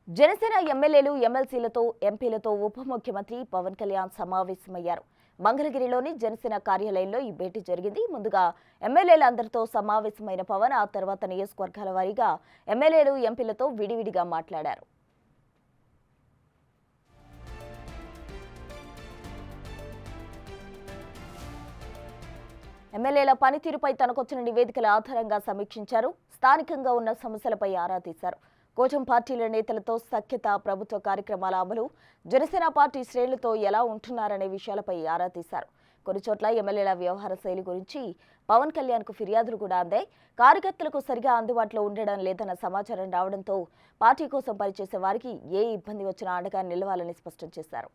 జనసేన ఎమ్మెల్యేలు ఎమ్మెల్సీలతో ఎంపీలతో ఉప ముఖ్యమంత్రి పవన్ కళ్యాణ్ సమావేశమయ్యారు. మంగళగిరిలోని జనసేన కార్యాలయంలో ఈ భేటీ జరిగింది. ముందుగా ఎమ్మెల్యేలందరితో సమావేశమైన పవన్ ఆ తర్వాత నియోజకవర్గాల వారీగా ఎమ్మెల్యేలు ఎంపీలతో విడివిడిగా మాట్లాడారు. ఎమ్మెల్యేల పనితీరుపై తనకొచ్చిన నివేదికల ఆధారంగా సమీక్షించారు. స్థానికంగా ఉన్న సమస్యలపై ఆరా తీశారు. కూటమి పార్టీల నేతలతో సఖ్యత, ప్రభుత్వ కార్యక్రమాల అమలు, జనసేన పార్టీ శ్రేణులతో ఎలా ఉంటున్నారనే విషయాలపై ఆరా తీశారు. కొన్ని చోట్ల ఎమ్మెల్యేల వ్యవహార శైలి గురించి పవన్ కళ్యాణ్ కు ఫిర్యాదులు కూడా అందాయి. కార్యకర్తలకు సరిగా అందుబాటులో ఉండడం లేదన్న సమాచారం రావడంతో పార్టీ కోసం పనిచేసే వారికి ఏ ఇబ్బంది వచ్చినా అండగా నిలవాలని స్పష్టం చేశారు.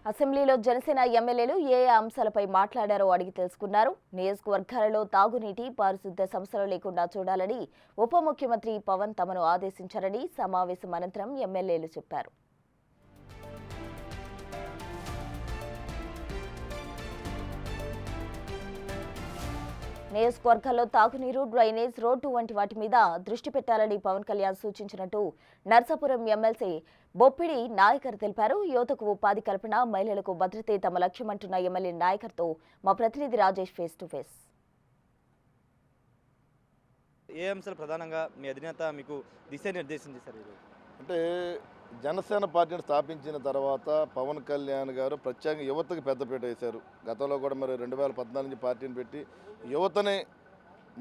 అసెంబ్లీలో జనసేన ఎమ్మెల్యేలు ఏ అంశాలపై మాట్లాడారో అడిగి తెలుసుకున్నారు. నియోజకవర్గాలలో తాగునీటి, పారిశుద్ధ్య సమస్యలు లేకుండా చూడాలని ఉప ముఖ్యమంత్రి పవన్ తమను ఆదేశించారని సమావేశం అనంతరం ఎమ్మెల్యేలు చెప్పారు. నియోజకవర్గాల్లో తాగునీరు, డ్రైనేజ్, రోడ్డు వంటి వాటి మీద దృష్టి పెట్టాలని పవన్ కళ్యాణ్ సూచించినట్టు నర్సాపురం ఎమ్మెల్సీ బొప్పిడి నాయకర్ తెలిపారు. యువతకు ఉపాధి కల్పన, మహిళలకు భద్రతే తమ లక్ష్యమంటున్న ఎమ్మెల్యే నాయకర్తో మా ప్రతినిధి రాజేష్ ఫేస్ టు ఫేస్. ఏ అంశాలు ప్రధానంగా మీ అధినేత మీకు దిశానిర్దేశం చేశారు? అంటే జనసేన పార్టీని స్థాపించిన తర్వాత పవన్ కళ్యాణ్ గారు ప్రత్యేకంగా యువతకు పెద్దపీట వేశారు. గతంలో కూడా మరి 2014 నుంచి పార్టీని పెట్టి యువతని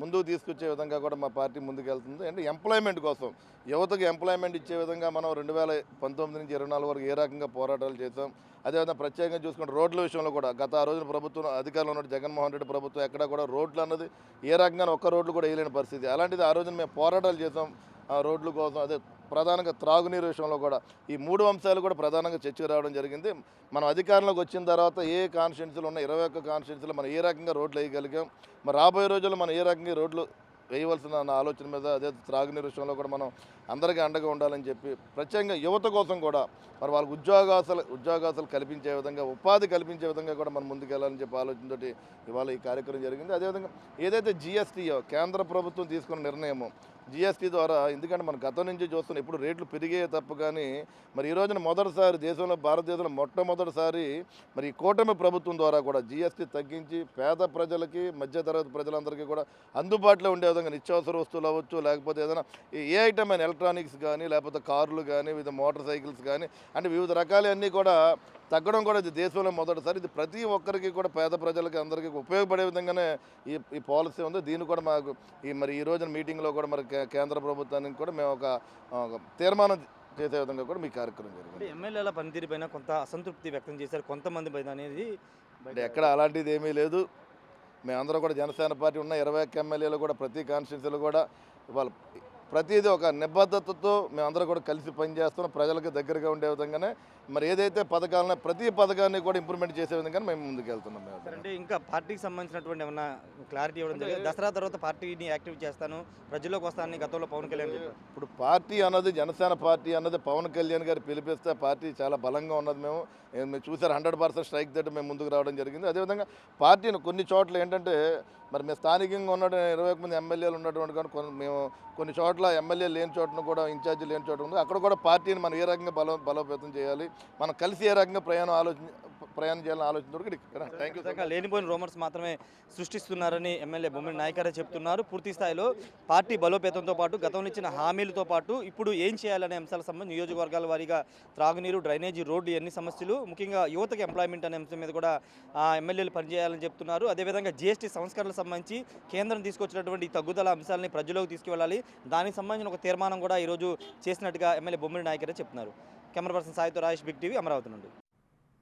ముందుకు తీసుకొచ్చే విధంగా కూడా మా పార్టీ ముందుకు వెళ్తుంది. అంటే ఎంప్లాయ్మెంట్ కోసం యువతకు ఎంప్లాయ్మెంట్ ఇచ్చే విధంగా మనం 2019 నుంచి 24 వరకు ఏ రకంగా పోరాటాలు చేసాం. అదేవిధంగా ప్రత్యేకంగా చూసుకుంటే రోడ్ల విషయంలో కూడా ఆ రోజున ప్రభుత్వం అధికారంలో ఉన్న జగన్మోహన్ రెడ్డి ప్రభుత్వం ఎక్కడ కూడా రోడ్లు అన్నది ఏ రకంగా ఒక్క రోడ్లు కూడా వేయలేని పరిస్థితి. అలాంటిది ఆ రోజున మేము పోరాటాలు చేసాం ఆ రోడ్ల కోసం. అదే ప్రధానంగా త్రాగునీరు విషయంలో కూడా ఈ 3 అంశాలు కూడా ప్రధానంగా చర్చకు రావడం జరిగింది. మనం అధికారంలోకి వచ్చిన తర్వాత ఏ కాన్స్టిట్యున్సీలు ఉన్న 21 కాన్స్టిట్యున్సీలు మనం ఏ రకంగా రోడ్లు వేయగలిగాం, మరి రాబోయే రోజుల్లో మనం ఏ రకంగా రోడ్లు వేయవలసిన ఆలోచన మీద, అదే త్రాగునీరు విషయంలో కూడా మనం అందరికీ అండగా ఉండాలని చెప్పి ప్రత్యేకంగా యువత కోసం కూడా మరి వాళ్ళకి ఉద్యోగాలు కల్పించే విధంగా, ఉపాధి కల్పించే విధంగా కూడా మనం ముందుకెళ్ళాలని చెప్పి ఆలోచనతోటి ఇవాళ ఈ కార్యక్రమం జరిగింది. అదేవిధంగా ఏదైతే జిఎస్టీయో కేంద్ర ప్రభుత్వం తీసుకున్న నిర్ణయమో జిఎస్టీ ద్వారా, ఎందుకంటే మనం గతం నుంచి చూస్తున్నాం ఇప్పుడు రేట్లు పెరిగే తప్ప కానీ మరి ఈ రోజున మొదటిసారి భారతదేశంలో మొట్టమొదటిసారి మరి ఈ కూటమి ప్రభుత్వం ద్వారా కూడా జిఎస్టీ తగ్గించి పేద ప్రజలకి, మధ్యతరగతి ప్రజలందరికీ కూడా అందుబాటులో ఉండే విధంగా నిత్యావసర వస్తువులు అవ్వచ్చు, లేకపోతే ఏదైనా ఏ ఐటమ్ అయినా ఎలక్ట్రానిక్స్ కానీ, లేకపోతే కార్లు కానీ, వివిధ మోటార్ సైకిల్స్ కానీ, అంటే వివిధ రకాలన్నీ కూడా తగ్గడం కూడా ఇది దేశంలో మొదటిసారి. ఇది ప్రతి ఒక్కరికి కూడా పేద ప్రజలకి అందరికీ ఉపయోగపడే విధంగానే ఈ పాలసీ ఉంది. దీన్ని కూడా మాకు మరి ఈ రోజున మీటింగ్లో కూడా మరి కేంద్ర ప్రభుత్వానికి కూడా మేము ఒక తీర్మానం చేసే విధంగా కూడా మీ కార్యక్రమం జరిగింది. ఎమ్మెల్యేల పనితీరు పైన కొంత అసంతృప్తి వ్యక్తం చేశారు కొంతమంది పైన అనేది. అంటే ఎక్కడ అలాంటిది ఏమీ లేదు. మేమందరం కూడా జనసేన పార్టీ ఉన్న 21 ఎమ్మెల్యేలు కూడా ప్రతి కాన్స్టిట్యున్సీలు కూడా వాళ్ళు ప్రతిదీ ఒక నిబద్ధతతో మేమందరం కూడా కలిసి పనిచేస్తున్నాం. ప్రజలకు దగ్గరగా ఉండే విధంగానే మరి ఏదైతే పథకాలను ప్రతి పథకాన్ని కూడా ఇంప్రూవ్మెంట్ చేసే విధంగా మేము ముందుకెళ్తున్నాం. అంటే ఇంకా పార్టీకి సంబంధించినటువంటి ఏమన్నా క్లారిటీ ఇవ్వడం జరిగింది? దసరా తర్వాత పార్టీని యాక్టివ్ చేస్తాను, ప్రజల్లోకి వస్తానని గతంలో పవన్ కళ్యాణ్ చెప్పారు. ఇప్పుడు పార్టీ అన్నది, జనసేన పార్టీ అన్నది పవన్ కళ్యాణ్ గారు పిలిపిస్తే పార్టీ చాలా బలంగా ఉన్నది. మేము చూసారు 100% స్ట్రైక్ తోటి మేము ముందుకు రావడం జరిగింది. అదేవిధంగా పార్టీని కొన్ని చోట్ల ఏంటంటే మరి మేము స్థానికంగా ఉన్న 21 మంది ఎమ్మెల్యేలు ఉన్నటువంటి కానీ మేము కొన్ని చోట్ల ఎమ్మెల్యే లేని చోటను కూడా ఇన్ఛార్జీ లేని చోట ఉంది. అక్కడ కూడా పార్టీని మనం ఏ రకంగా బలోపేతం చేయాలి, మనం కలిసి ఏ రకంగా ప్రయాణం చేయాలని ఆలోచన. లేనిపోయిన రూమర్స్ మాత్రమే సృష్టిస్తున్నారని ఎమ్మెల్యే బొమ్మిడి నాయకరే చెప్తున్నారు. పూర్తి స్థాయిలో పార్టీ బలోపేతంతో పాటు గతంలో ఇచ్చిన హామీలతో పాటు ఇప్పుడు ఏం చేయాలనే అంశాల సంబంధించి నియోజకవర్గాల వారీగా త్రాగునీరు, డ్రైనేజీ, రోడ్డు ఎన్ని సమస్యలు, ముఖ్యంగా యువతకు ఎంప్లాయ్మెంట్ అనే అంశం మీద కూడా ఎమ్మెల్యేలు పనిచేయాలని చెప్తున్నారు. అదేవిధంగా జీఎస్టీ సంస్కరణలకు సంబంధించి కేంద్రం తీసుకొచ్చినటువంటి తగ్గుదల అంశాలని ప్రజల్లోకి తీసుకువెళ్ళాలి, దానికి సంబంధించిన ఒక తీర్మానం కూడా ఈరోజు చేసినట్టుగా ఎమ్మెల్యే బొమ్మిడి నాయకరే చెప్తున్నారు. కెమెరా పర్సన్ సాయితో రాజేష్, బిగ్ టీవీ, అమరావతి నుండి.